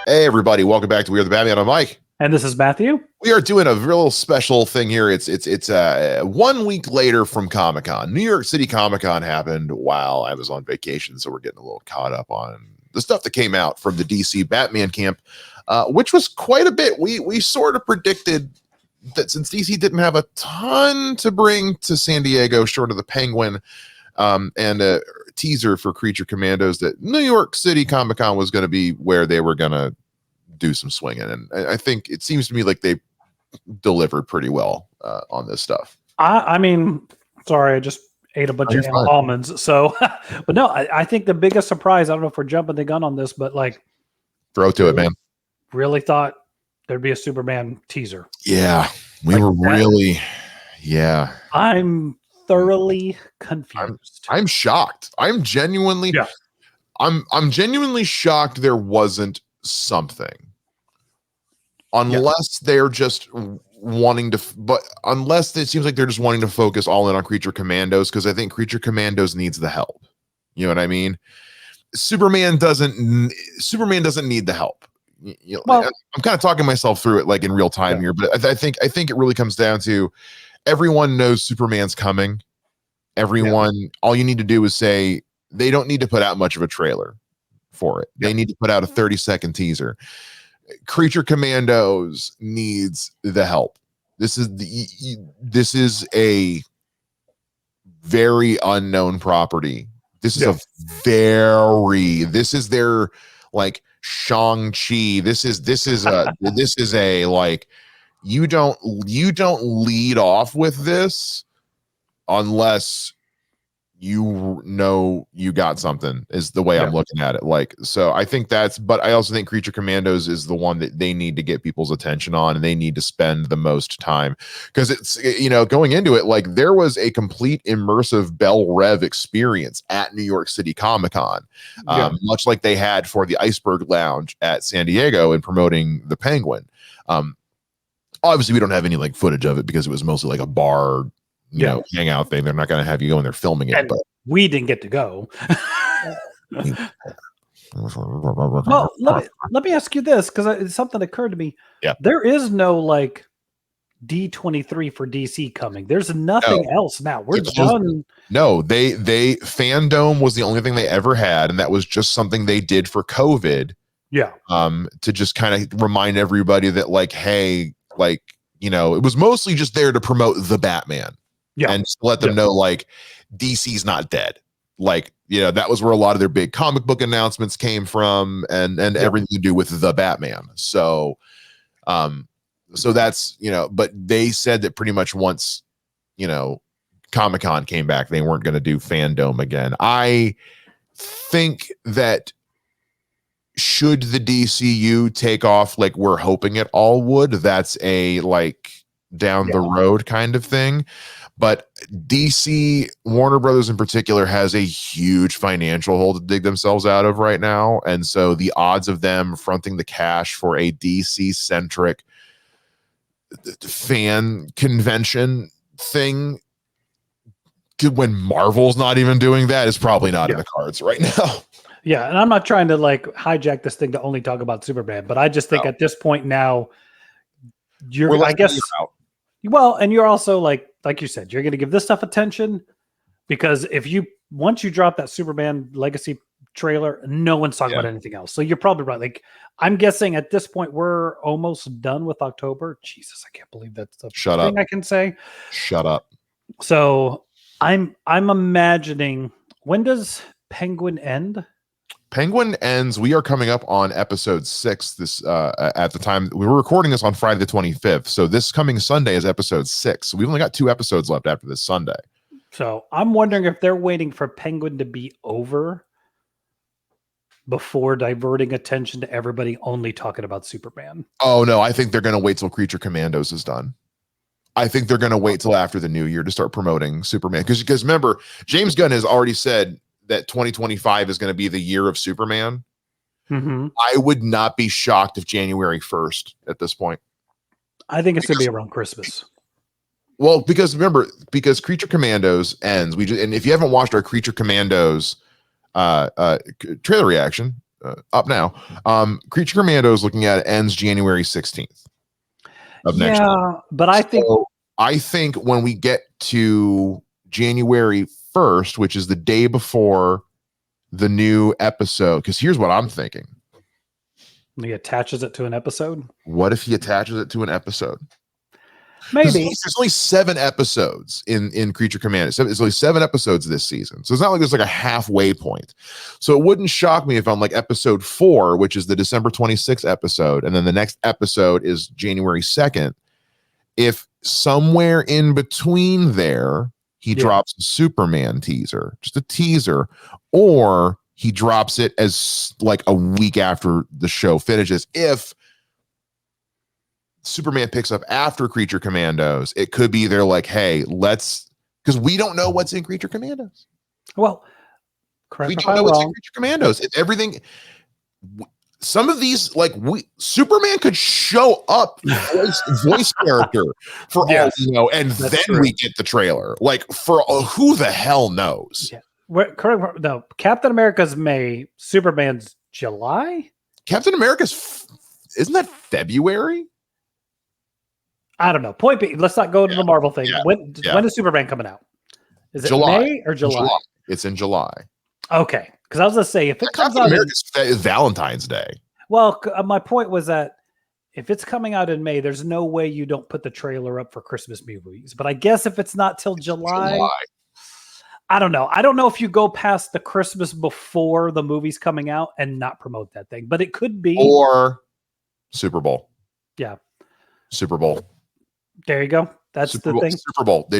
Hey everybody, welcome back to We Are the Batman. I'm Mike. And this is Matthew. We are doing a real special thing here. It's 1 week later from Comic-Con. New York City Comic-Con happened while I was on vacation, so we're getting a little caught up on the stuff that came out from the DC Batman camp, which was quite a bit. We sort of predicted that since DC didn't have a ton to bring to San Diego, short of the Penguin and a teaser for Creature Commandos, that New York City Comic-Con was going to be where they were going to do some swinging, and I think it seems to me like they delivered pretty well on this stuff. I mean, sorry, I just ate a bunch of almonds. So, but no, I think the biggest surprise, I don't know if we're jumping the gun on this, but like, throw to it, man. Really thought there'd be a Superman teaser. Yeah, we were really, yeah. I'm thoroughly confused. I'm shocked. I'm genuinely, I'm genuinely shocked there wasn't something. Unless they're just wanting to, but unless it seems like they're just wanting to focus all in on Creature Commandos, because I think Creature Commandos needs the help. You know what I mean? Superman doesn't need the help. You know, well, I'm kind of talking myself through it like in real time here, but I think it really comes down to everyone knows Superman's coming. Everyone, all you need to do is say they don't need to put out much of a trailer for it. They need to put out a 30-second teaser. Creature Commandos needs the help. This is a very unknown property. This is this is their like Shang-Chi. This is a like, you don't lead off with this unless you know you got something, is the way I'm looking at it. Like, so I think but I also think Creature Commandos is the one that they need to get people's attention on, and they need to spend the most time, because it's, you know, going into it, like there was a complete immersive Bell Rev experience at New York City Comic-Con, much like they had for the Iceberg Lounge at San Diego in promoting the Penguin. Obviously we don't have any like footage of it because it was mostly like a bar, you know, hangout thing. They're not going to have you go in there filming it. And but we didn't get to go. Well, let me ask you this, because something occurred to me. Yeah, there is no like D23 for DC coming. There's nothing else now. We're done. No, they Fandom was the only thing they ever had, and that was just something they did for COVID. Yeah. To just kind of remind everybody that like, hey, like, you know, it was mostly just there to promote the Batman. Yeah. And just let them know like DC's not dead. Like, you know, that was where a lot of their big comic book announcements came from, and everything to do with the Batman. So so that's, you know, but they said that pretty much once, you know, Comic-Con came back, they weren't going to do Fandom again. I think that should the DCU take off like we're hoping it all would, that's a like down the road kind of thing. But DC, Warner Brothers in particular, has a huge financial hole to dig themselves out of right now. And so the odds of them fronting the cash for a DC-centric fan convention thing, when Marvel's not even doing that, is probably not in the cards right now. Yeah, and I'm not trying to like hijack this thing to only talk about Superman, but I just think at this point now, I guess, well, and you're also like you said, you're going to give this stuff attention, because once you drop that Superman Legacy trailer, no one's talking about anything else. So you're probably right. Like, I'm guessing at this point we're almost done with October. Jesus, I can't believe that's the thing I can say. Shut up. So I'm imagining, when does Penguin end? Penguin ends. We are coming up on episode 6. This at the time we were recording this on Friday the 25th. So this coming Sunday is episode 6. So we've only got 2 episodes left after this Sunday. So I'm wondering if they're waiting for Penguin to be over before diverting attention to everybody only talking about Superman. Oh no, I think they're going to wait till Creature Commandos is done. I think they're going to wait till after the new year to start promoting Superman, because remember, James Gunn has already said that 2025 is going to be the year of Superman. I would not be shocked if January 1st at this point. I think it's going to be around Christmas. Well, because remember, because Creature Commandos ends, and if you haven't watched our Creature Commandos trailer reaction, up now. Creature Commandos, looking at it, ends January 16th of next year. But I think when we get to January 1st, which is the day before the new episode, because here's what I'm thinking. He attaches it to an episode. What if he attaches it to an episode? Maybe. There's only 7 episodes in Creature Commandos. There's only 7 episodes this season. So it's not like there's like a halfway point. So it wouldn't shock me if I'm like episode 4, which is the December 26th episode, and then the next episode is January 2nd. If somewhere in between there, he drops a Superman teaser, just a teaser, or he drops it as like a week after the show finishes. If Superman picks up after Creature Commandos, it could be they're like, hey, because we don't know what's in Creature Commandos. Well, correct. We don't know what's in Creature Commandos. It's everything. Some of these, like Superman could show up voice character for all you know, and then we get the trailer. Like for who the hell knows? Yeah. Correct. No, Captain America's May, Superman's July. Captain America's isn't that February? I don't know. Point being, let's not go to the Marvel thing. When is Superman coming out? Is it July. May or July? It's in July. Okay. Because I was going to say, if it comes out in Valentine's Day. Well, my point was that if it's coming out in May, there's no way you don't put the trailer up for Christmas movies. But I guess if it's not till July, I don't know. I don't know if you go past the Christmas before the movie's coming out and not promote that thing. But it could be. Or Super Bowl. Yeah. Super Bowl. There you go. That's Super the Bowl, thing. Super Bowl. I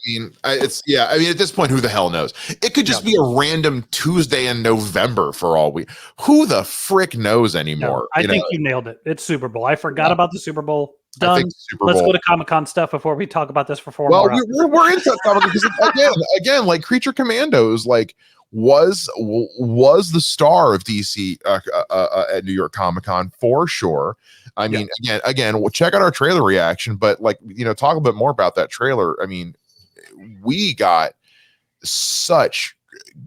mean, at this point, who the hell knows? It could just be a random Tuesday in November for all we. Who the frick knows anymore? No, I think you nailed it. It's Super Bowl. I forgot about the Super Bowl. Done. Let's go to Comic-Con stuff before we talk about this for 4 more hours. We're into Comic-Con because again, like Creature Commandos, like was the star of DC at New York Comic-Con for sure. I mean, again, we'll check out our trailer reaction, but like, talk a bit more about that trailer. I mean, we got such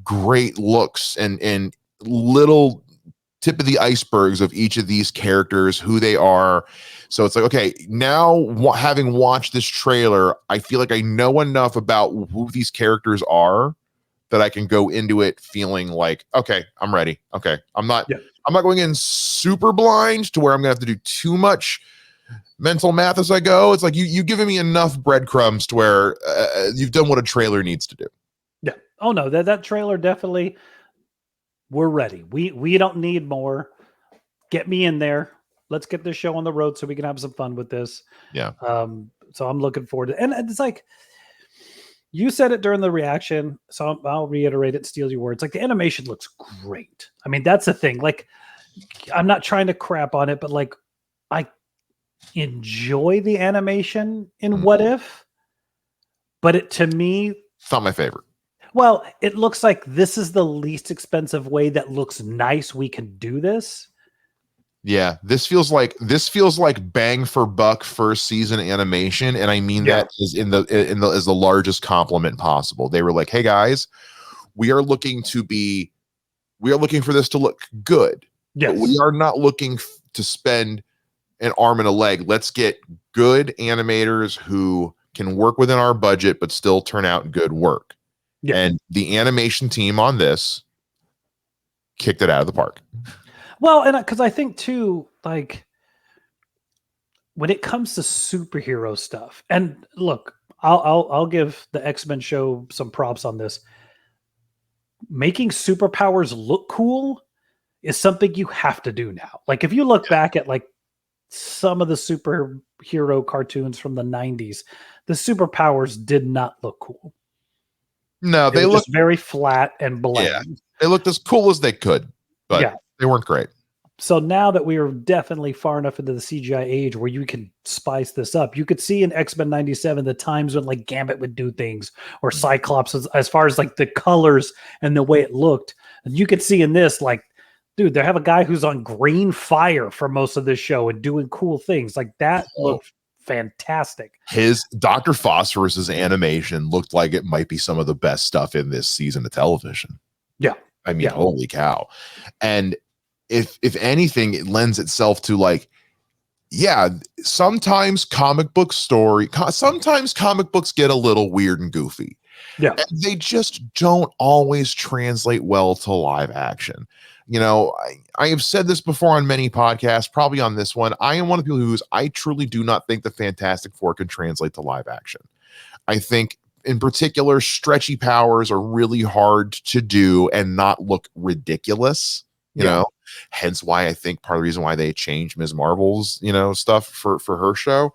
great looks and little tip of the icebergs of each of these characters, who they are. So it's like, okay, now having watched this trailer, I feel like I know enough about who these characters are that I can go into it feeling like, okay, I'm ready. Okay. I'm not going in super blind to where I'm gonna have to do too much mental math as I go. It's like you've given me enough breadcrumbs to where you've done what a trailer needs to do. Yeah. Oh no, that trailer definitely. We're ready. We don't need more. Get me in there. Let's get this show on the road so we can have some fun with this. Yeah. So I'm looking forward to it. And it's like you said it during the reaction, so I'll reiterate it, steal your words. Like the animation looks great. I mean, that's the thing. Like, I'm not trying to crap on it, but like I enjoy the animation in What If, but to me, it's not my favorite. Well, it looks like this is the least expensive way that looks nice. We can do this. Yeah, this feels like bang for buck first season animation, and I mean that is as the largest compliment possible. They were like, "Hey guys, we are looking for this to look good. Yes. But we are not looking to spend an arm and a leg. Let's get good animators who can work within our budget but still turn out good work." Yeah. And the animation team on this kicked it out of the park. Well, and because I think too, like when it comes to superhero stuff, and look, I'll give the X-Men show some props on this. Making superpowers look cool is something you have to do now. Like if you look back at like some of the superhero cartoons from the 90s, the superpowers did not look cool. No, they looked very flat and bland. Yeah, they looked as cool as they could, but they weren't great. So now that we are definitely far enough into the CGI age where you can spice this up, you could see in X-Men 97 the times when like Gambit would do things or Cyclops as far as like the colors and the way it looked. And you could see in this, like, dude, they have a guy who's on green fire for most of this show and doing cool things. Like that looked fantastic. His Dr. Phosphorus's animation looked like it might be some of the best stuff in this season of television. Yeah. I mean, holy cow. And if anything, it lends itself to like, yeah, sometimes comic books get a little weird and goofy. Yeah. And they just don't always translate well to live action. I have said this before on many podcasts, probably on this one. I am one of the people I truly do not think the Fantastic Four can translate to live action. I think in particular, stretchy powers are really hard to do and not look ridiculous, you know, hence why I think part of the reason why they changed Ms. Marvel's, stuff for her show.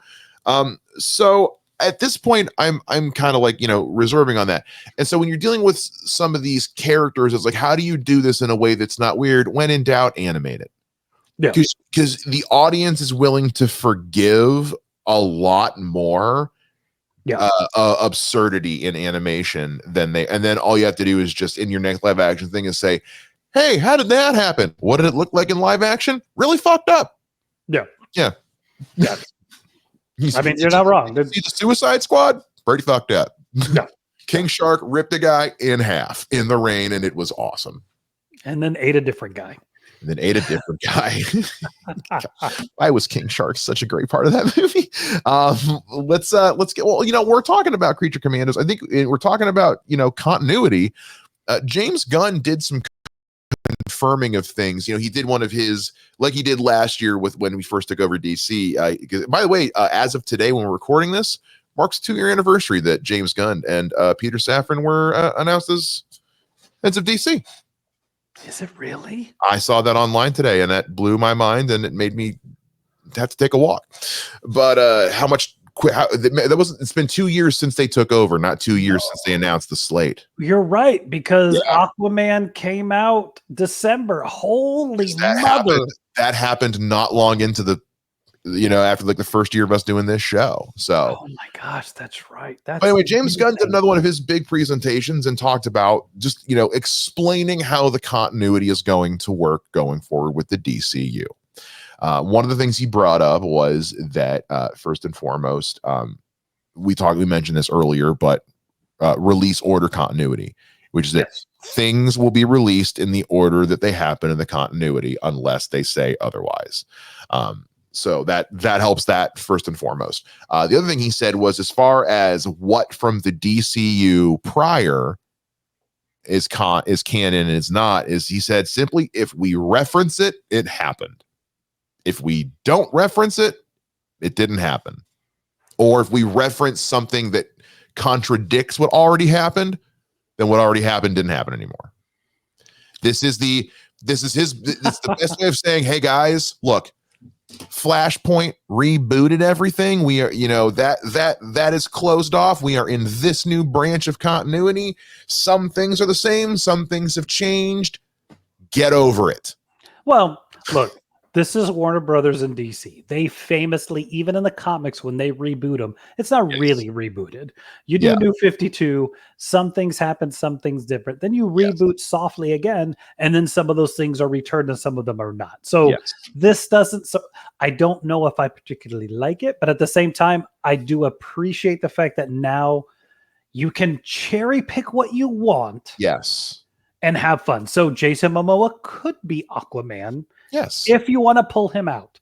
So at this point, I'm kind of like, reserving on that. And so when you're dealing with some of these characters, it's like, how do you do this in a way that's not weird? When in doubt, animate it. Yeah. Because the audience is willing to forgive a lot more absurdity in animation and then all you have to do is just in your next live action thing is say, hey, how did that happen? What did it look like in live action? Really fucked up. Yeah. I mean, you're not wrong. See the Suicide Squad? Pretty fucked up. Yeah. King Shark ripped a guy in half in the rain, and it was awesome. And then ate a different guy. Why was King Shark such a great part of that movie? Let's get, we're talking about Creature Commandos. I think we're talking about, continuity. James Gunn did some confirming of things. He did one of his, like he did last year when we first took over DC. By the way, as of today, when we're recording this, marks 2-year anniversary that James Gunn and Peter Safran were announced as heads of DC. Is it really? I saw that online today, and that blew my mind, and it made me have to take a walk. But it's been 2 years since they took over, not 2 years since they announced the slate. You're right, because Aquaman came out December. Holy mother. That happened not long into the, after like the first year of us doing this show. So, oh my gosh, that's right. Anyway, James Gunn did another one of his big presentations and talked about just, explaining how the continuity is going to work going forward with the DCU. One of the things he brought up was that first and foremost, we mentioned this earlier, but release order continuity, which is that things will be released in the order that they happen in the continuity unless they say otherwise. So that helps that first and foremost. The other thing he said was, as far as what from the DCU prior is canon and is not, is he said simply, if we reference it, it happened. If we don't reference it, it didn't happen. Or if we reference something that contradicts what already happened, then what already happened didn't happen anymore. It's the best way of saying, hey guys, look, Flashpoint rebooted everything. We are, that is closed off. We are in this new branch of continuity. Some things are the same, some things have changed. Get over it. Well, look, this is Warner Brothers and DC. They famously, even in the comics, when they reboot them, it's not really rebooted. You do New 52, some things happen, some things different. Then you reboot softly again, and then some of those things are returned and some of them are not. So this doesn't, so I don't know if I particularly like it, but at the same time, I do appreciate the fact that now you can cherry pick what you want. Yes. And have fun. So Jason Momoa could be Aquaman. Yes. If you want to pull him out,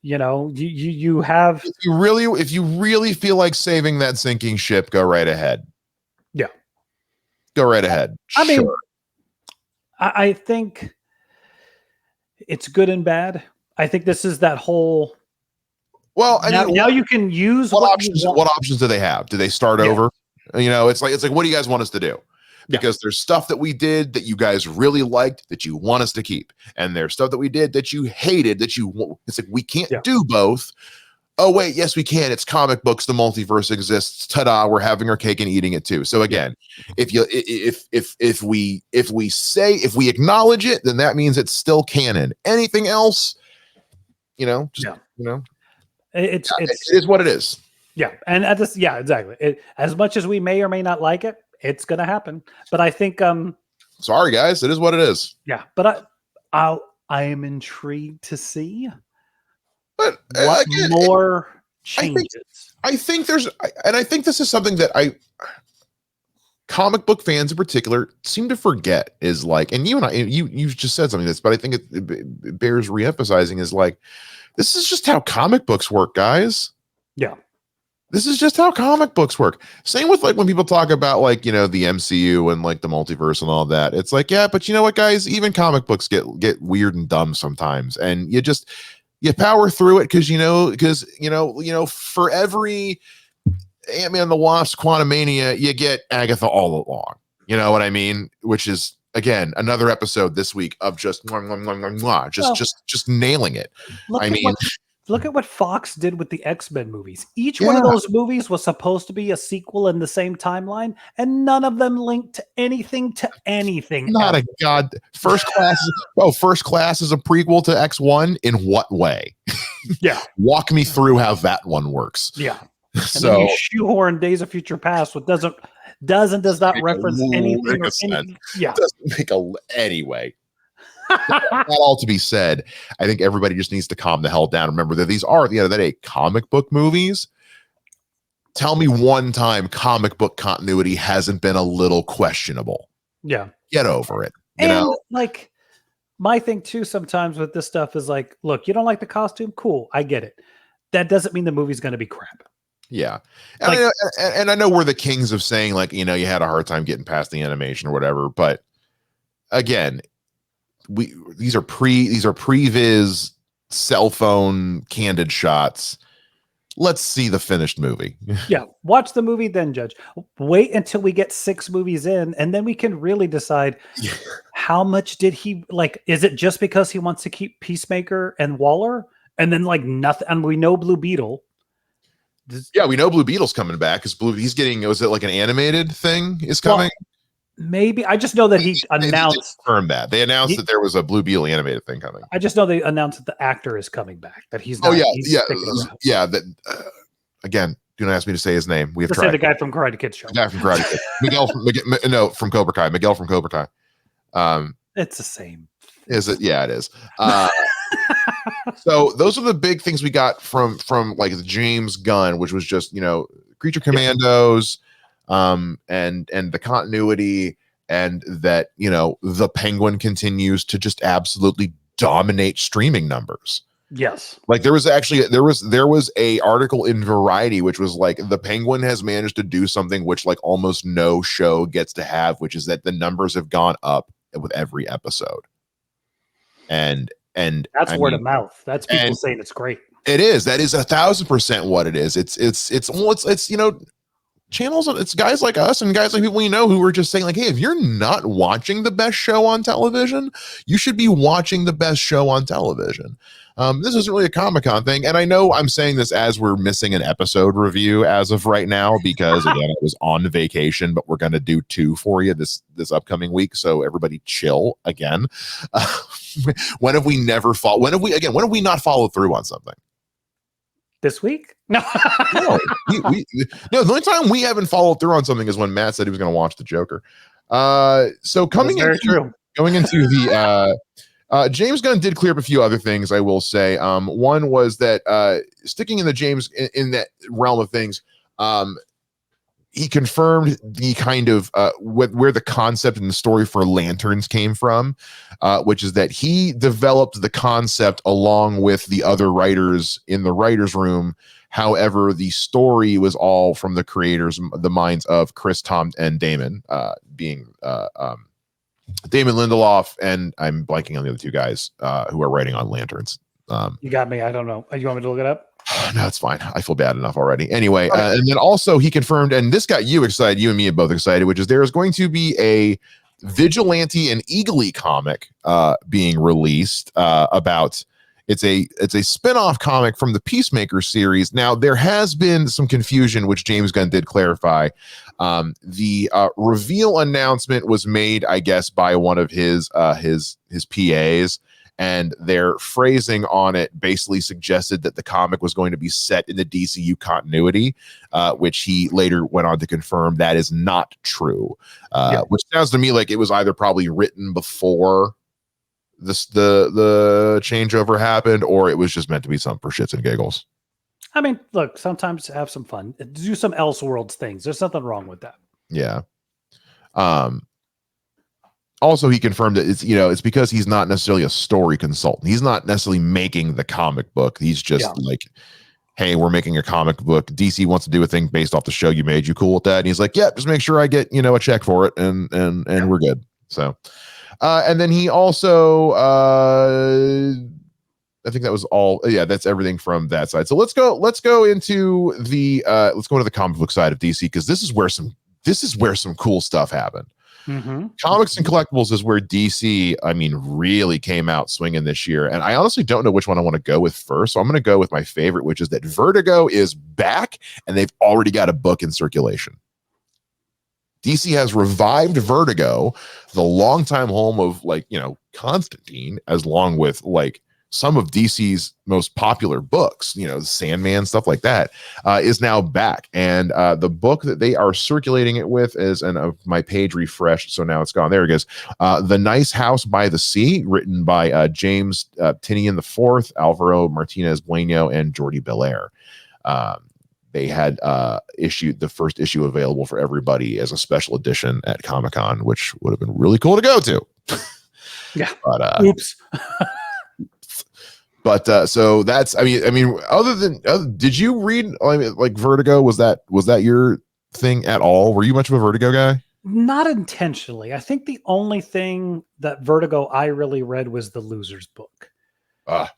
you have. If you really feel like saving that sinking ship, go right ahead. Yeah. Go right ahead. I mean, I think it's good and bad. I think this is that whole. Well, now you can use what options. What options do they have? Do they start over? It's like, what do you guys want us to do? Because there's stuff that we did that you guys really liked that you want us to keep. And there's stuff that we did that you hated that it's like, we can't do both. Oh, wait, yes, we can. It's comic books. The multiverse exists. Ta-da, we're having our cake and eating it too. So again, if we acknowledge it, then that means it's still canon. Anything else, it is what it is. Yeah. And at this, exactly. As much as we may or may not like it, it's going to happen. But I think sorry guys, it is what it is. Yeah, but I am intrigued to see what again, more changes. I think this is something that comic book fans in particular seem to forget is like, and you and I, you just said something this, but I think it bears reemphasizing is like, this is just how comic books work, guys. Yeah. This is just how comic books work. Same with like when people talk about like, you know, the MCU and like the multiverse and all that. It's like, yeah, but you know what, guys, even comic books get weird and dumb sometimes. And you power through it because for every Ant-Man and the Wasp Quantumania, you get Agatha all along. You know what I mean? Which is, again, another episode this week of just nailing it. Look at what Fox did with the X-Men movies. Each one of those movies was supposed to be a sequel in the same timeline, and none of them linked to anything Not ever. A god. First Class is a prequel to X1. In what way? Yeah. Walk me through how that one works. Yeah. So then you shoehorn Days of Future Past, what does not reference anything or anything. Yeah. Doesn't make anyway. Not all to be said. I think everybody just needs to calm the hell down. Remember that these are, at the end of the day, comic book movies. Tell me one time comic book continuity hasn't been a little questionable. Yeah. Get over it. You know, like my thing too sometimes with this stuff is like, look, you don't like the costume? Cool. I get it. That doesn't mean the movie's going to be crap. Yeah. And I know we're the kings of saying like, you know, you had a hard time getting past the animation or whatever, but again, these are previs cell phone candid shots. Let's see the finished movie. Yeah, watch the movie, then judge. Wait until we get 6 movies in, and then we can really decide how much did he like. Is it just because he wants to keep Peacemaker and Waller, and then like nothing? And we know Blue Beetle. Yeah, we know Blue Beetle's coming back because he's getting. Was it like an animated thing is coming? Well, maybe. I just know that he announced. Confirmed that they announced that there was a Blue Beetle animated thing coming. I just know they announced that the actor is coming back. That he's. That again, do not ask me to say his name. We have tried. Say the guy from Karate Kid show. The guy from Karate Kid. Miguel from Cobra Kai. Miguel from Cobra Kai. It's the same. Is it? Yeah, it is. So those are the big things we got from like the James Gunn, which was just, you know, Creature Commandos, and the continuity, and that, you know, the Penguin continues to just absolutely dominate streaming numbers. Yes. Like there was a article in Variety which was like the Penguin has managed to do something which like almost no show gets to have, which is that the numbers have gone up with every episode. And that's word of mouth. That's people saying it's great. It is. That is 1,000% what it is. It's you know, channels. It's guys like us and guys like people we know who are just saying like, hey, if you're not watching the best show on television, you should be watching the best show on television. This isn't really a Comic-Con thing, and I know I'm saying this as we're missing an episode review as of right now because again, I was on vacation, but we're going to do 2 for you this upcoming week. So everybody chill again. When have we not followed through on something? This week? No. No, the only time we haven't followed through on something is when Matt said he was going to watch The Joker. So going into the James Gunn did clear up a few other things, I will say. One was that sticking in the James in that realm of things, he confirmed the kind of where the concept and the story for Lanterns came from, which is that he developed the concept along with the other writers in the writer's room. However, the story was all from the creators, the minds of Chris, Tom, and Damon, being Damon Lindelof, and I'm blanking on the other 2 guys who are writing on Lanterns. You got me. I don't know. You want me to look it up? No, it's fine. I feel bad enough already. Anyway, and then also he confirmed, and this got you excited, you and me are both excited, which is there is going to be a Vigilante and Eagly comic being released about. It's a spin-off comic from the Peacemaker series. Now, there has been some confusion, which James Gunn did clarify. The reveal announcement was made, I guess, by one of his PAs, and their phrasing on it basically suggested that the comic was going to be set in the DCU continuity, which he later went on to confirm that is not true. Which sounds to me like it was either probably written before the changeover happened, or it was just meant to be something for shits and giggles. I mean, look, sometimes have some fun, do some Elseworlds things. There's nothing wrong with that. Yeah. Also, he confirmed that it's because he's not necessarily a story consultant. He's not necessarily making the comic book. He's just like, hey, we're making a comic book. DC wants to do a thing based off the show you made. You cool with that? And he's like, yeah, just make sure I get a check for it, and we're good. So, and then he also, I think that was all. Yeah, that's everything from that side. So let's go into the comic book side of DC, because this is where some cool stuff happened. Comics and collectibles is where DC, really came out swinging this year. And I honestly don't know which one I want to go with first. So I'm going to go with my favorite, which is that Vertigo is back and they've already got a book in circulation. DC has revived Vertigo, the longtime home of Constantine, as long with some of DC's most popular books, Sandman, stuff like that, is now back. And the book that they are circulating it with is, and my page refreshed, so now it's gone. There it goes. The Nice House by the Sea, written by James Tinian IV, Alvaro Martinez Bueno, and Jordi Belair. They had issued the first issue available for everybody as a special edition at Comic-Con, which would have been really cool to go to. Yeah. But, oops. But so that's, other than, did you read Vertigo? Was that your thing at all? Were you much of a Vertigo guy? Not intentionally. I think the only thing that Vertigo I really read was the Losers book.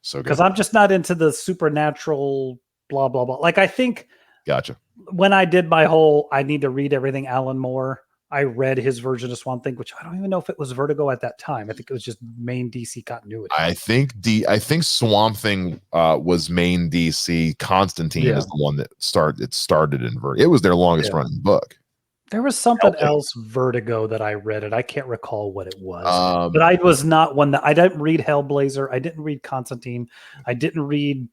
So good. Because I'm just not into the supernatural blah, blah, blah. I think gotcha. When I did my whole, I need to read everything Alan Moore, I read his version of Swamp Thing, which I don't even know if it was Vertigo at that time. I think it was just main DC continuity. I think Swamp Thing was main DC. Constantine is the one that started in Vertigo. It was their longest running book. There was something else Vertigo that I read, and I can't recall what it was. But I was not one that I didn't read Hellblazer. I didn't read Constantine. I didn't read,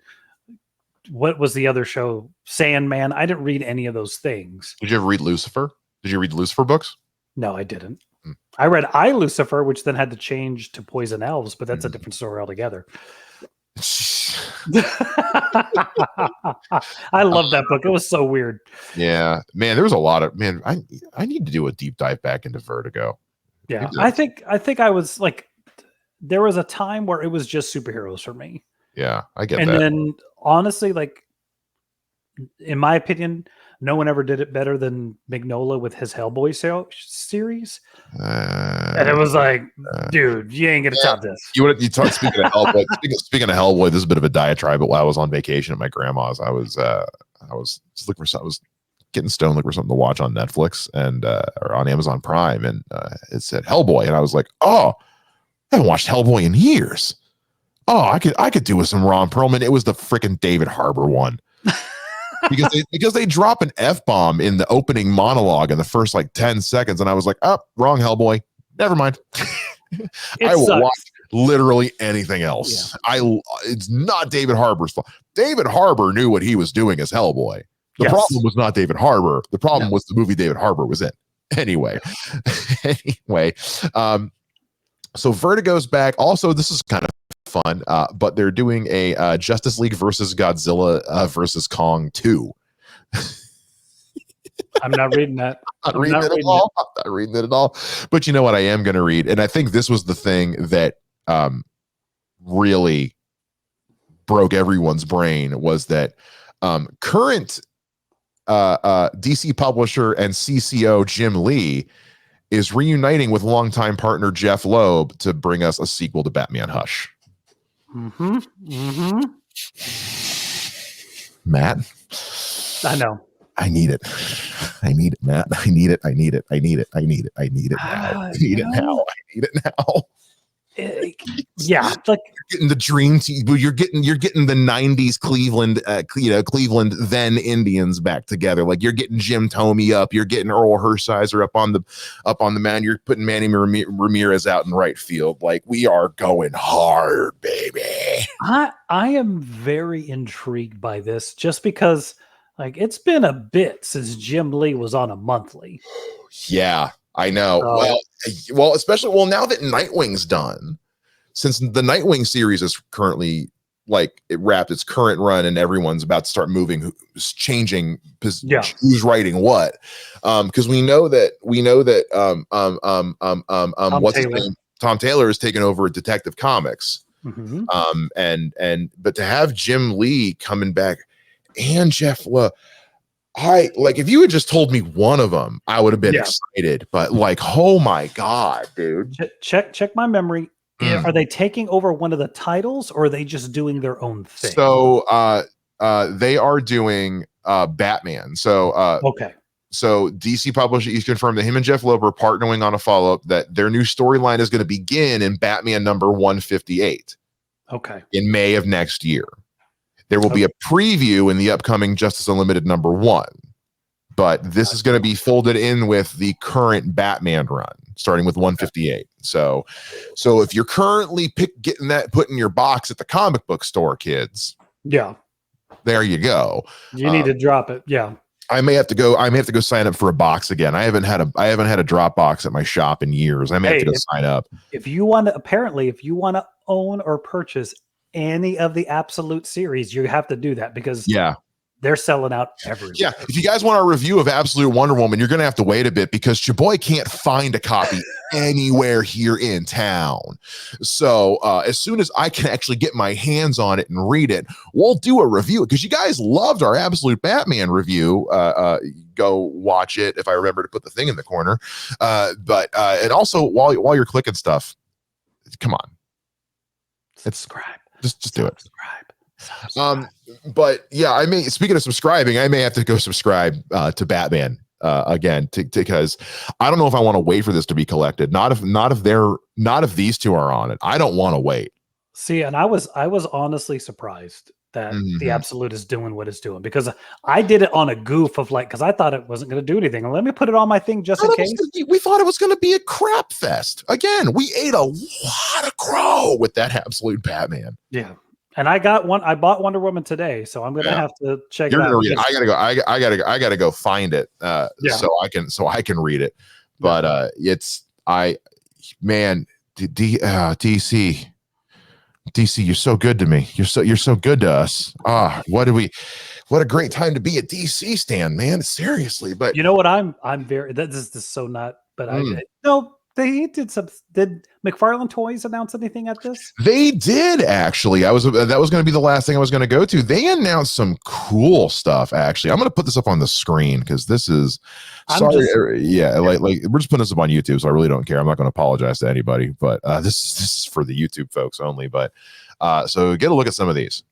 what was the other show? Sandman. I didn't read any of those things. Did you ever read Lucifer? Did you read the Lucifer books? No, I didn't. I read I, Lucifer, which then had to change to Poison Elves, but that's a different story altogether. I love that book. It was so weird. Yeah, man, there was a lot of, I need to do a deep dive back into Vertigo. Yeah, I think I was there was a time where it was just superheroes for me. Yeah, I get that. And then honestly, in my opinion, no one ever did it better than Mignola with his Hellboy series. And it was dude, you ain't gonna top this. Speaking of Hellboy, speaking of Hellboy, this is a bit of a diatribe, but while I was on vacation at my grandma's, I was just looking for something. I was getting stoned looking for something to watch on Netflix and or on Amazon Prime, and it said Hellboy, and I was like, oh, I haven't watched Hellboy in years. Oh, I could do with some Ron Perlman. It was the freaking David Harbour one. because they drop an F-bomb in the opening monologue in the first 10 seconds, and I was like, oh, wrong Hellboy. Never mind. I will watch literally anything else. Yeah. It's not David Harbour's fault. David Harbour knew what he was doing as Hellboy. The problem was not David Harbour. The problem was the movie David Harbour was in. Anyway. So Vertigo's back. Also, this is kind of fun, but they're doing a Justice League versus Godzilla versus Kong 2. I'm not reading that. I'm not reading it at all. But you know what I am going to read? And I think this was the thing that really broke everyone's brain, was that current DC publisher and CCO Jim Lee is reuniting with longtime partner Jeff Loeb to bring us a sequel to Batman Hush. Matt, I know. I need it. I need it, Matt. I need it. I need it. I need it. I need it. I need it now. I need it now. I need it now. Yeah, you're getting the dream team. You're getting the '90s Cleveland, Cleveland then Indians back together. You're getting Jim Thome up. You're getting Earl Hershiser up on the mound. You're putting Manny Ramirez out in right field. We are going hard, baby. I am very intrigued by this, just because it's been a bit since Jim Lee was on a monthly. Yeah. I know. Especially now that Nightwing's done, since the Nightwing series is currently like it wrapped its current run and everyone's about to start moving, changing who's writing what. Because we know that what's his name? Tom Taylor has taken over Detective Comics. But to have Jim Lee coming back and Jeff Lowe, if you had just told me one of them, I would have been excited. But like, oh my god, dude! Check my memory. Are they taking over one of the titles, or are they just doing their own thing? So, they are doing Batman. So, okay. So DC Publishing, he's confirmed that him and Jeff Loeb are partnering on a follow-up that their new storyline is going to begin in Batman number 158. Okay. In May of next year. There will be a preview in the upcoming Justice Unlimited number 1. But this is going to be folded in with the current Batman run, starting with 158. So if you're currently getting that put in your box at the comic book store, kids. Yeah. There you go. You need to drop it. Yeah. I may have to go sign up for a box again. I haven't had a drop box at my shop in years. I may have to go sign up. If you want to own or purchase any of the Absolute series, you have to do that because they're selling out everywhere. Yeah. If you guys want a review of Absolute Wonder Woman, you're going to have to wait a bit because your boy can't find a copy anywhere here in town. So as soon as I can actually get my hands on it and read it, we'll do a review because you guys loved our Absolute Batman review. Go watch it if I remember to put the thing in the corner. But and also while you're clicking stuff, come on. Subscribe. Just do it. But yeah, speaking of subscribing, I may have to go subscribe to Batman again because I don't know if I want to wait for this to be collected. Not if these two are on it. I don't want to wait. See, and I was honestly surprised that the Absolute is doing what it's doing because I did it on a goof of because I thought it wasn't going to do anything. Let me put it on my thing just in case. We thought it was going to be a crap fest. Again, we ate a lot of crow with that Absolute Batman. Yeah. And I bought Wonder Woman today, so I'm gonna have to check it out. I gotta go find it so I can read it. But DC, you're so good to me. You're so good to us. What a great time to be a DC stand, man. Seriously. But you know what? I'm very this is so not, but they did MacFarlane Toys announce anything at this? They did actually. That was going to be the last thing I was going to go to. They announced some cool stuff. Actually, I'm going to put this up on the screen because this is we're just putting this up on YouTube, so I really don't care. I'm not going to apologize to anybody, but this is for the YouTube folks only. But so get a look at some of these.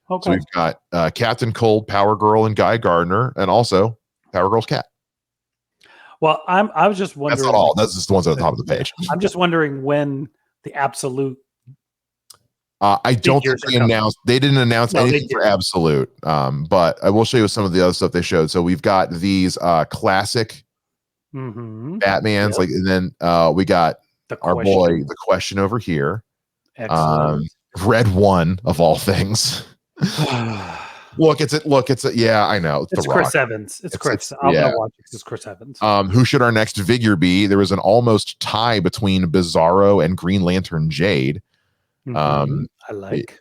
Okay. So we've got Captain Cold, Power Girl, and Guy Gardner, and also Power Girl's cat. Well, I was just wondering. That's not all. That's just the ones at the top of the page. I'm just wondering when the Absolute. I don't think they announced. They didn't announce anything for Absolute. But I will show you some of the other stuff they showed. So we've got these classic Batmans, and then we got our boy, the Question over here. Excellent. Red One of all things. Look, it's yeah, I know. It's Chris Evans. It's Chris. I'm gonna watch it because it's Chris Evans. Who should our next figure be? There was an almost tie between Bizarro and Green Lantern Jade. I like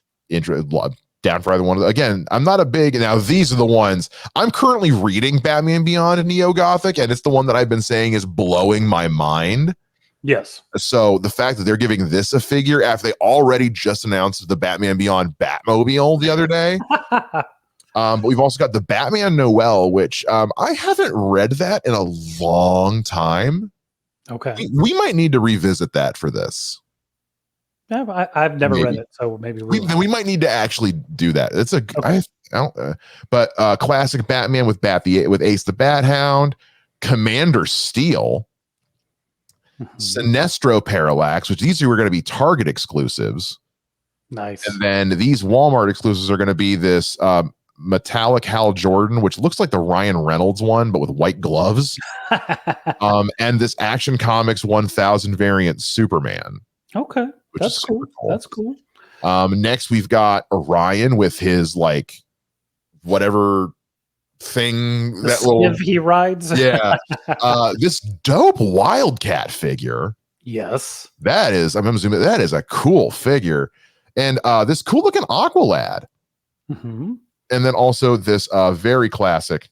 down for either one of them. Again, I'm not a big now. These are the ones I'm currently reading Batman Beyond Neo Gothic, and it's the one that I've been saying is blowing my mind. Yes. So the fact that they're giving this a figure after they already just announced the Batman Beyond Batmobile the other day. But we've also got the Batman Noel, which I haven't read that in a long time. Okay. We might need to revisit that for this. Yeah, I've never read it, so maybe we might need to actually do that. It's but classic Batman with Ace the Bat Hound, Commander Steel, Sinestro Parallax, which these two are going to be Target exclusives. Nice. And then these Walmart exclusives are going to be this metallic Hal Jordan, which looks like the Ryan Reynolds one, but with white gloves. And this Action Comics 1000 variant Superman. Okay. That's cool. That's cool. Next, we've got Orion with his whatever thing that little he rides. Yeah. This dope Wildcat figure. Yes. That is, I'm assuming that is a cool figure. and this cool looking Aqualad. Mm-hmm. And then also this very classic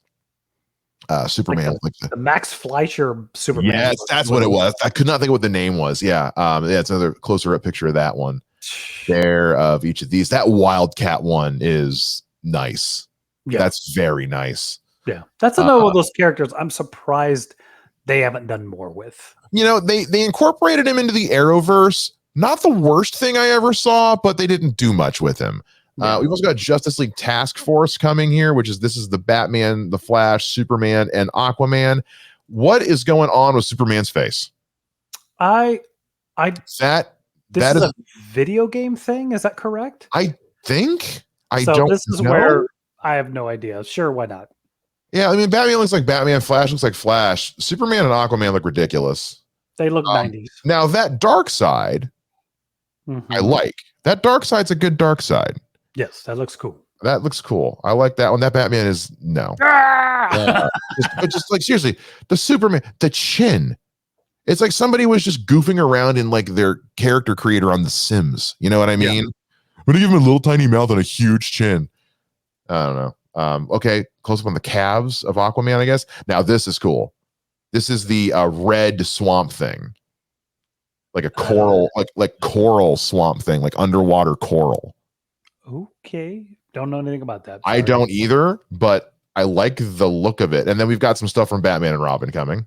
Superman. Like the Max Fleischer Superman. Yes, that's what it was. I could not think of what the name was. Yeah. It's another closer up picture of that one there of each of these. That Wildcat one is nice. Yeah. That's very nice. Yeah. That's another one of those characters I'm surprised they haven't done more with. You know, they incorporated him into the Arrowverse. Not the worst thing I ever saw, but they didn't do much with him. We've also got Justice League Task Force coming here, this is the Batman, the Flash, Superman, and Aquaman. What is going on with Superman's face? This is a video game thing. Is that correct? I think. This is where I have no idea. Sure, why not? Yeah, I mean, Batman looks like Batman, Flash looks like Flash. Superman and Aquaman look ridiculous. They look 90s. Now that dark side, I like. That dark side's a good dark side. Yes, that looks cool. That looks cool. I like that one. That Batman is no. But just like seriously, the Superman, the chin. It's like somebody was just goofing around in like their character creator on The Sims. You know what I mean? Yeah. I'm gonna give him a little tiny mouth and a huge chin. I don't know. Okay, close up on the calves of Aquaman, I guess. Now this is cool. This is the red swamp thing, like a coral, like coral swamp thing, like underwater coral. Okay. Don't know anything about that. Sorry. I don't either, but I like the look of it. And then we've got some stuff from Batman and Robin coming.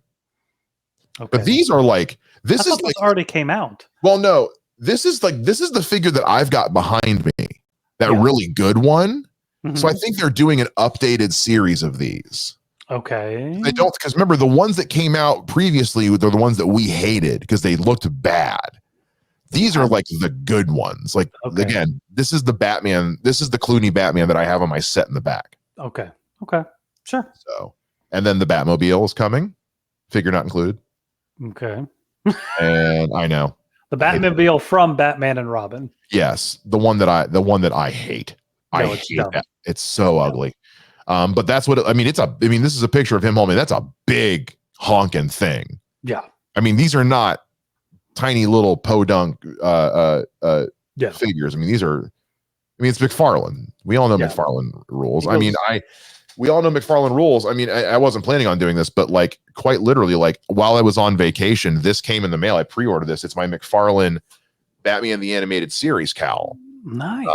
Okay. But these are like, this already came out. Well, no, this is the figure that I've got behind me. That really good one. Mm-hmm. So I think they're doing an updated series of these. Okay. They don't, because remember the ones that came out previously, they're the ones that we hated because they looked bad. These are like the good ones. Like again, this is the Batman. This is the Clooney Batman that I have on my set in the back. Okay. Sure. So, and then the Batmobile is coming. Figure not included. Okay. And I know the Batmobile from Batman and Robin. Yes, the one that I hate. I hate that. It's so ugly. But that's what I mean. This is a picture of him holding. That's a big honking thing. Yeah. I mean, these are not tiny little podunk figures. I mean, it's MacFarlane. We all know MacFarlane rules. We all know MacFarlane rules. I mean, I wasn't planning on doing this, but like quite literally, like while I was on vacation, this came in the mail. I pre-ordered this. It's my MacFarlane Batman the Animated Series cowl. Nice.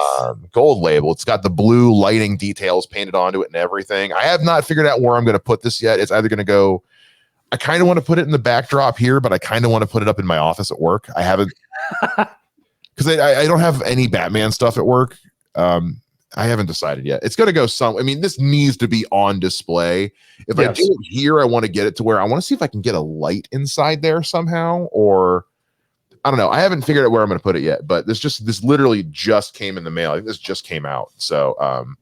Gold label. It's got the blue lighting details painted onto it and everything. I have not figured out where I'm going to put this yet. It's either going to go, I kind of want to put it in the backdrop here, but I kind of want to put it up in my office at work. I haven't, because I don't have any Batman stuff at work. I haven't decided yet. It's going to go this needs to be on display. If I do it here, I want to get it to where I want to see if I can get a light inside there somehow, or I don't know. I haven't figured out where I'm going to put it yet, but this literally just came in the mail. I think this just came out. So, I'm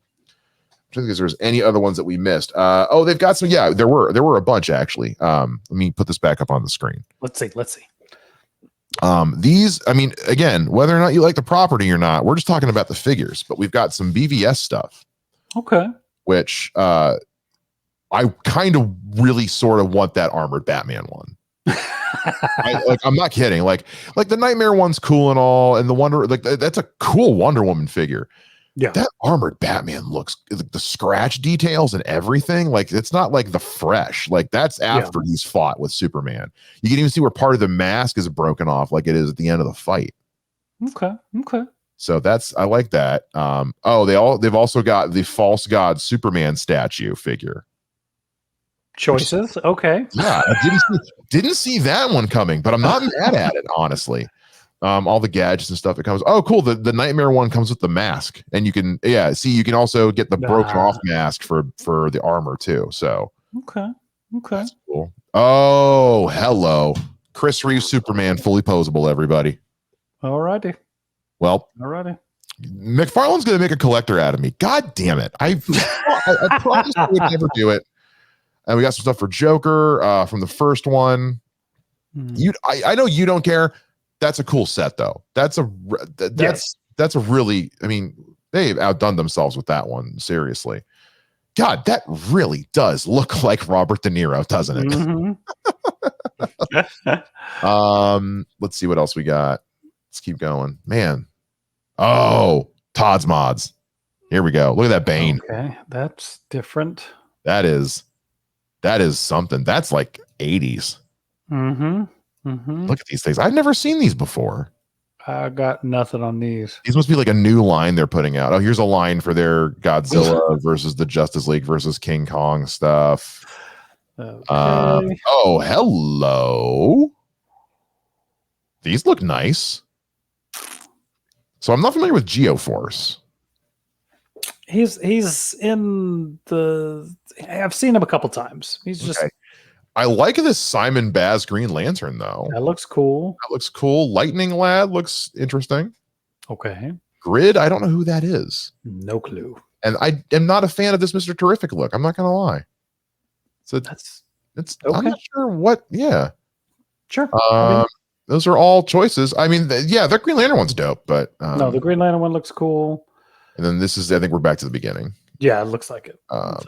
trying to think if there's any other ones that we missed. They've got some. Yeah, there were a bunch actually. Let me put this back up on the screen. Let's see. These, again, whether or not you like the property or not, we're just talking about the figures, but we've got some BVS stuff. Okay. Which I kind of really sort of want that armored Batman one. I'm not kidding. Like the Nightmare one's cool and all, and the Wonder, that's a cool Wonder Woman figure. Yeah, that armored Batman looks the scratch details and everything. Like it's not like the fresh. Like that's after he's fought with Superman. You can even see where part of the mask is broken off, like it is at the end of the fight. Okay. So I like that. They've also got the False God Superman statue figure. Choices. Okay. Yeah, I didn't see that one coming, but I'm not mad at it, honestly. All the gadgets and stuff that comes. Oh, cool. The Nightmare one comes with the mask, and you can you can also get the broken off mask for the armor too. So okay, that's cool. Oh, hello, Chris Reeve Superman, fully posable. Everybody. Alrighty. Well. Alrighty. MacFarlane's gonna make a collector out of me. God damn it! I promised I would never do it. And we got some stuff for Joker from the first one. I know you don't care. That's a cool set though. That's a really, they've outdone themselves with that one. Seriously. God, that really does look like Robert De Niro, doesn't it? Mm-hmm. Let's see what else we got. Let's keep going, man. Oh, Todd's Mods. Here we go. Look at that Bane. Okay, that's different. That is something. That's like 80s. Look at these things. I've never seen these before. I got nothing on these. These must be like a new line they're putting out. Oh, here's a line for their Godzilla versus the Justice League versus King Kong stuff. Okay. Oh, hello. These look nice. So I'm not familiar with Geoforce. He's in the. I've seen him a couple times. He's just. I like this Simon Baz Green Lantern though. That looks cool. Lightning Lad looks interesting. Okay. Grid, I don't know who that is. No clue. And I am not a fan of this Mr. Terrific look. I'm not gonna lie. So it's okay. I'm not sure what. Yeah. Sure. Those are all choices. I mean, the Green Lantern one's dope, but no, the Green Lantern one looks cool. And then this is, I think we're back to the beginning. Yeah, it looks like it. Let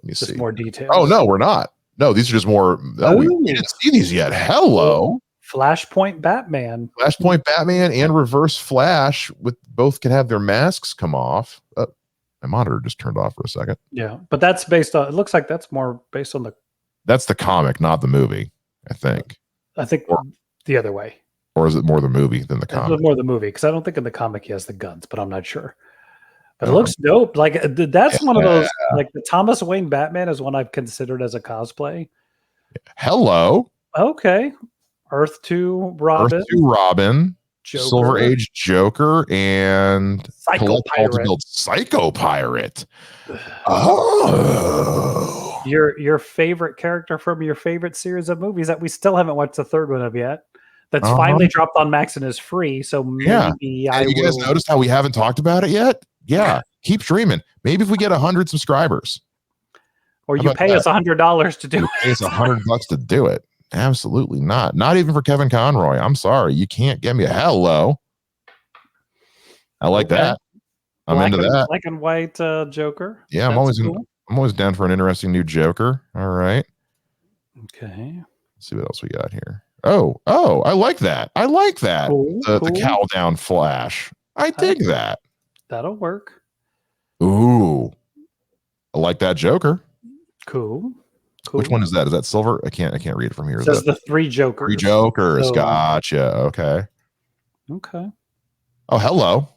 me see. More details. Oh no, we're not. No, these are just more. We didn't see these yet. Hello. Flashpoint Batman. Flashpoint Batman and Reverse Flash with both can have their masks come off. My monitor just turned off for a second. Yeah, but that's based on. It looks like that's more based on the. That's the comic, not the movie. I think the other way. Or is it more the movie than the comic? It's more the movie because I don't think in the comic he has the guns, but I'm not sure. But it looks dope. Like that's one of those. Like the Thomas Wayne Batman is one I've considered as a cosplay. Hello. Okay. Earth 2 Robin. Joker. Silver Age Joker and Psycho Pirate. Psycho Pirate. Oh. Your favorite character from your favorite series of movies that we still haven't watched the third one of yet. That's finally dropped on Max and is free. So maybe you guys noticed how we haven't talked about it yet? Yeah. Keep streaming. Maybe if we get 100 subscribers. Or you pay us $100 to do it. Pay us $100 to do it. Absolutely not. Not even for Kevin Conroy. I'm sorry. You can't get me a hello. I like that. I'm into that. Black and white Joker. Yeah, I'm always down for an interesting new Joker. All right. Okay. Let's see what else we got here. Oh, I like that. I like that. Cool, the cowl down Flash. I dig that. That'll work. Ooh. I like that Joker. Cool. Which one is that? Is that silver? I can't read it from here. It says the 3 Jokers. 3 Jokers. Gotcha. Okay. Oh, hello.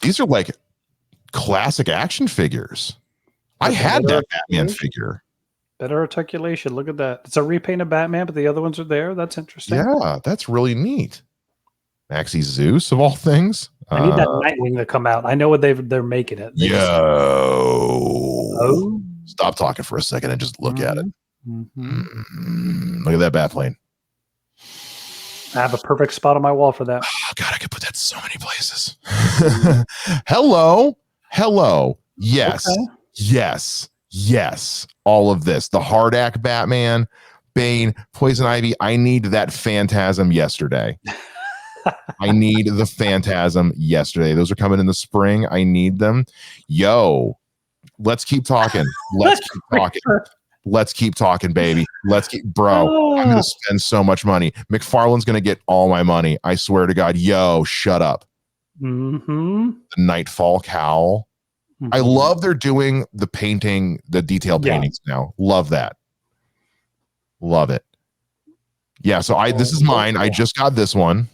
These are like classic action figures. I had that Batman figure. Better articulation. Look at that. It's a repaint of Batman, but the other ones are there. That's interesting. Yeah, that's really neat. Maxie Zeus of all things. I need that Nightwing to come out. I know what they're making it. Stop talking for a second and just look at it. Look at that Batplane. I have a perfect spot on my wall for that. Oh, God, I could put that so many places. Hello. Yes. Okay. Yes. All of this. The Hardak Batman, Bane, Poison Ivy. I need that Phantasm yesterday. I need the Phantasm yesterday. Those are coming in the spring. I need them. Yo, let's keep talking. Let's keep talking, baby. Bro, I'm going to spend so much money. MacFarlane's going to get all my money. I swear to God. Yo, shut up. The Nightfall cowl. I love they're doing the painting, the detailed paintings now. Love that. Love it. Yeah, so this is mine. I just got this one.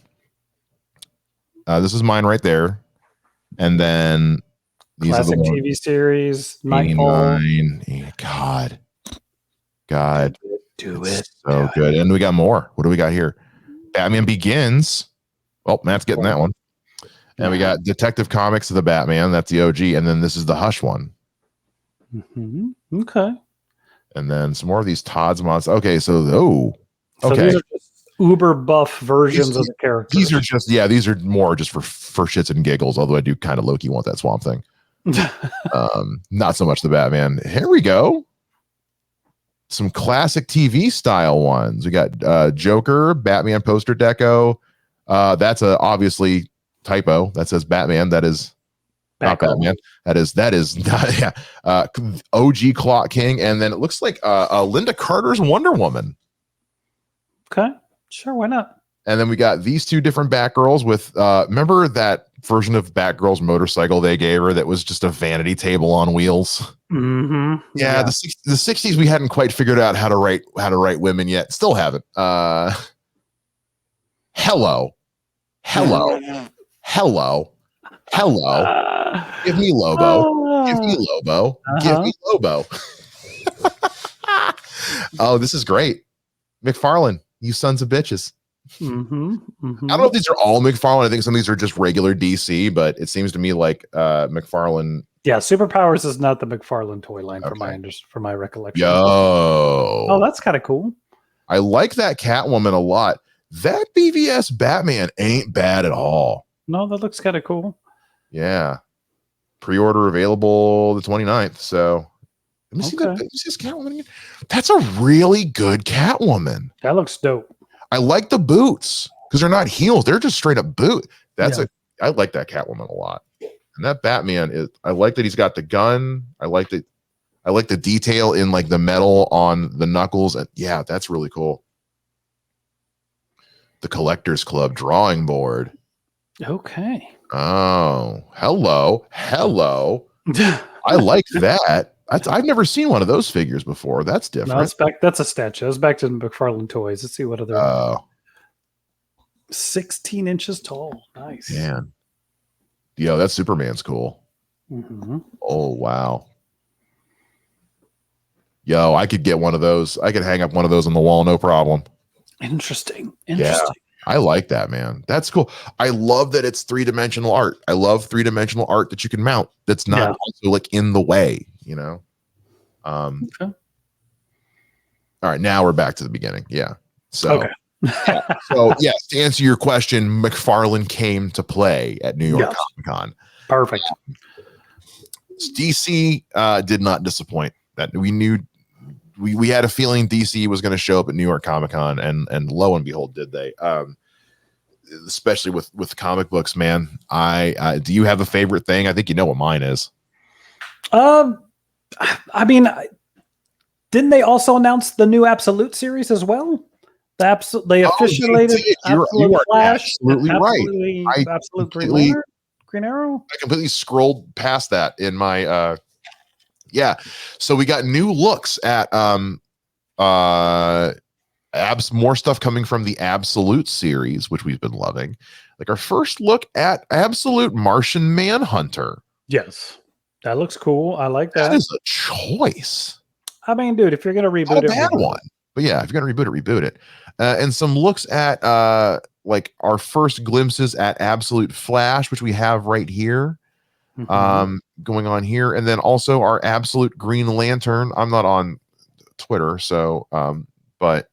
This is mine right there. And then these classic are the TV series. Nightfall. God. Do it. So good. And we got more. What do we got here? Batman Begins. Well, Matt's getting that one. And we got Detective Comics of the Batman. That's the OG. And then this is the Hush one. Okay. And then some more of these Todd's mods. Okay, so these are just uber buff versions of the characters. These are more just for shits and giggles, although I do kind of low-key want that Swamp Thing. Not so much the Batman. Here we go. Some classic TV style ones. We got Joker, Batman poster deco. That's obviously typo. That says Batman. That is not Batman. That is not, OG Clock King. And then it looks like Linda Carter's Wonder Woman. Okay. Sure, why not? And then we got these two different Batgirls with remember that version of Batgirl's motorcycle they gave her that was just a vanity table on wheels. Yeah, the 60s we hadn't quite figured out how to write women yet. Still haven't. Hello. Give me Lobo. Give me Lobo. Give me Lobo. Oh, this is great. MacFarlane, you sons of bitches. I don't know if these are all MacFarlane. I think some of these are just regular DC, but it seems to me like MacFarlane. Yeah, Superpowers is not the MacFarlane toy line from my recollection. Oh, that's kind of cool. I like that Catwoman a lot. That BVS Batman ain't bad at all. No, that looks kind of cool. Yeah. Pre-order available the 29th. So let me see this Catwoman again. That's a really good Catwoman. That looks dope. I like the boots because they're not heels. They're just straight up boot. I like that Catwoman a lot. And that Batman is, I like that he's got the gun. I like the detail in like the metal on the knuckles. And yeah, that's really cool. The Collectors Club drawing board. Okay. Oh, hello. I like that. I've never seen one of those figures before. That's different. No, that's a statue. That's back to MacFarlane Toys. Let's see what other. 16 inches tall. Nice. Man. Yo, that Superman's cool. Oh, wow. Yo, I could get one of those. I could hang up one of those on the wall, no problem. Interesting. Yeah, I like that, man. That's cool. I love that it's 3-dimensional art. I love 3-dimensional art that you can mount. That's not also like in the way, you know? Okay. All right, now we're back to the beginning. Yeah. So, so yes, to answer your question, MacFarlane came to play at New York Comic Con. Perfect. DC did not disappoint. That we knew. We had a feeling DC was going to show up at New York Comic Con, and lo and behold, did they? Especially with comic books, man. Do you have a favorite thing? I think you know what mine is. I mean, didn't they also announce the new Absolute series as well? They officiated you are Flash, absolutely right. Absolute Green Arrow. I completely scrolled past that in my. Yeah, so we got new looks at more stuff coming from the Absolute series, which we've been loving. Like our first look at Absolute Martian Manhunter. Yes, that looks cool. I like that. That is a choice. I mean, dude, if you're gonna reboot it, bad one. But yeah, if you're gonna reboot it. And some looks at like our first glimpses at Absolute Flash, which we have right here. Going on here, and then also our Absolute Green Lantern. I'm not on Twitter, so but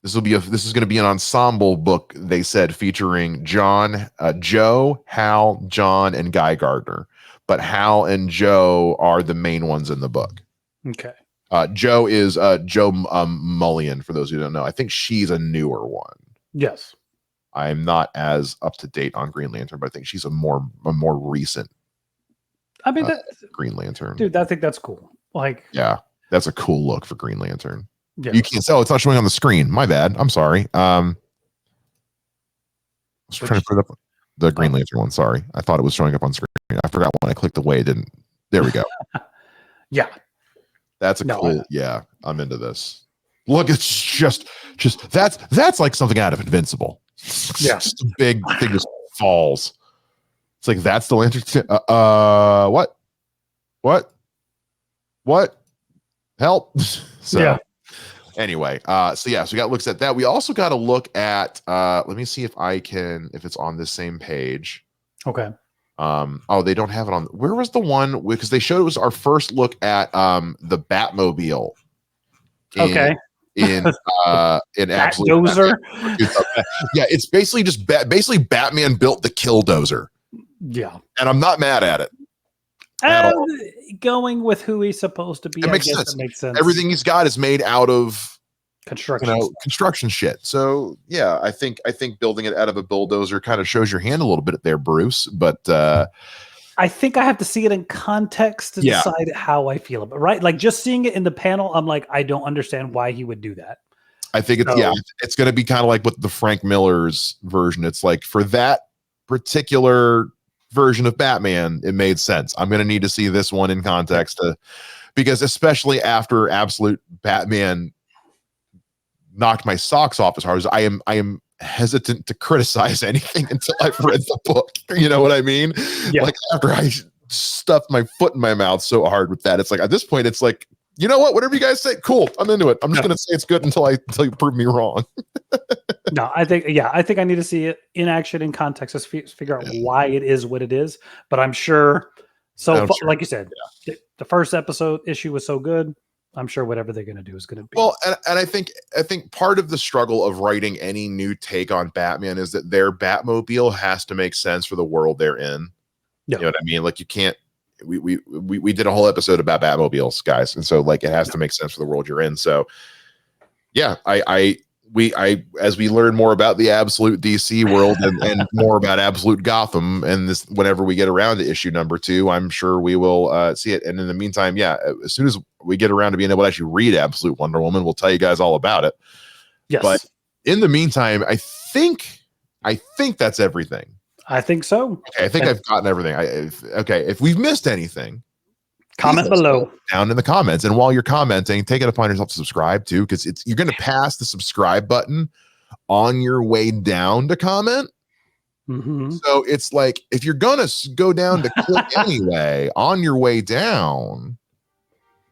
this is going to be an ensemble book, they said, featuring Joe, Hal, John, and Guy Gardner. But Hal and Joe are the main ones in the book. Okay. Joe is Joe Mullion, for those who don't know. I think she's a newer one. Yes. I'm not as up to date on Green Lantern, but I think she's a more recent. I mean, Green Lantern, dude. I think that's cool. Like, yeah, that's a cool look for Green Lantern. Yeah. You can't tell; it's not showing on the screen. My bad. I'm sorry. I was trying to put up the Green Lantern one. Sorry, I thought it was showing up on screen. I forgot when I clicked away. It didn't. There we go. Yeah, that's a cool. Yeah, I'm into this. Look, it's just that's like something out of Invincible. Yeah, just a big thing just falls. It's like that's the Lantern. What? Help! So, yeah. Anyway, so we got looks at that. We also got a look at. Let me see if it's on this same page. Okay. Oh, they don't have it on. Where was the one? Because they showed it was our first look at the Batmobile. Okay. In Absolute Dozer. Yeah, it's basically just basically Batman built the Killdozer. Yeah, and I'm not mad at it. Going with who he's supposed to be, it makes sense. Everything he's got is made out of construction shit. So yeah, I think building it out of a bulldozer kind of shows your hand a little bit there, Bruce. But I think I have to see it in context to decide how I feel about it, right? Like just seeing it in the panel, I'm like, I don't understand why he would do that. I think it's going to be kind of like with the Frank Miller's version. It's like for that particular version of Batman, it made sense. I'm going to need to see this one in context because especially after Absolute Batman knocked my socks off as hard as I am hesitant to criticize anything until I've read the book. You know what I mean? Yeah. Like after I stuffed my foot in my mouth so hard with that, it's like at this point, it's like, you know what? Whatever you guys say, cool. I'm into it. I'm just gonna say it's good until you prove me wrong. No, I think I need to see it in action, in context, just figure out why it is what it is. But I'm sure. So, like you said, the first issue was so good. I'm sure whatever they're going to do is going to be well. And I think part of the struggle of writing any new take on Batman is that their Batmobile has to make sense for the world they're in. Yeah. You know what I mean? Like you can't. We did a whole episode about Batmobiles, guys, and so like it has to make sense for the world you're in. So, yeah, as we learn more about the Absolute DC world and more about Absolute Gotham, and this whenever we get around to issue number 2, I'm sure we will see it. And in the meantime, yeah, as soon as we get around to being able to actually read Absolute Wonder Woman, we'll tell you guys all about it. Yes. But in the meantime, I think that's everything. I think so. Okay, I think I've gotten everything. If we've missed anything, comment below down in the comments. And while you're commenting, take it upon yourself to subscribe too, because you're going to pass the subscribe button on your way down to comment. Mm-hmm. So it's like if you're going to go down to click anyway on your way down,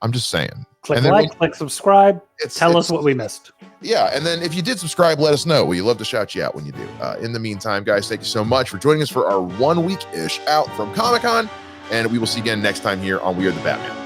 I'm just saying. Click like, click subscribe. Tell us what we missed. Yeah, and then if you did subscribe, let us know. We'd love to shout you out when you do. In the meantime, guys, thank you so much for joining us for our 1 week-ish out from Comic-Con. And we will see you again next time here on We Are the Batman.